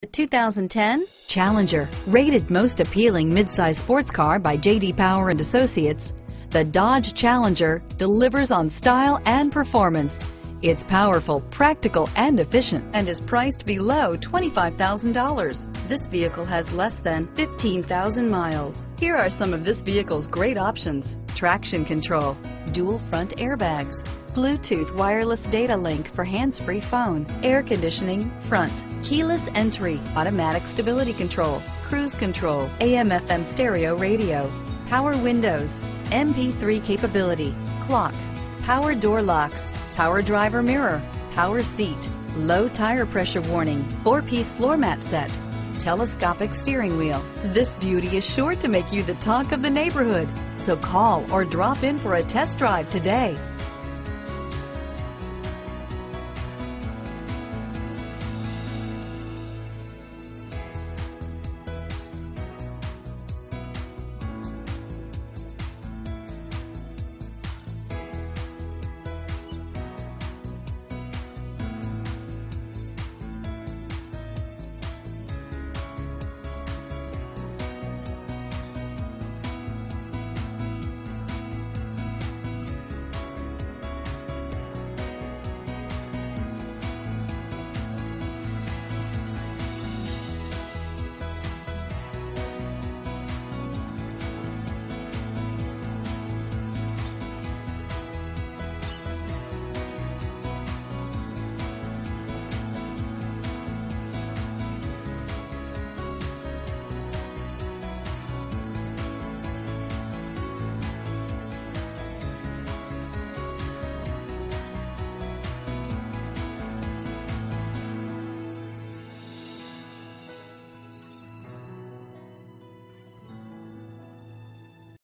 The 2010 Challenger, rated most appealing midsize sports car by J.D. Power and Associates, the Dodge Challenger delivers on style and performance. It's powerful, practical, and efficient, and is priced below $25,000. This vehicle has less than 15,000 miles. Here are some of this vehicle's great options: traction control, dual front airbags, Bluetooth wireless data link for hands-free phone, air conditioning, front, keyless entry, automatic stability control, cruise control, AM/FM stereo radio, power windows, MP3 capability, clock, power door locks, power driver mirror, power seat, low tire pressure warning, 4-piece floor mat set, telescopic steering wheel. This beauty is sure to make you the talk of the neighborhood. So call or drop in for a test drive today.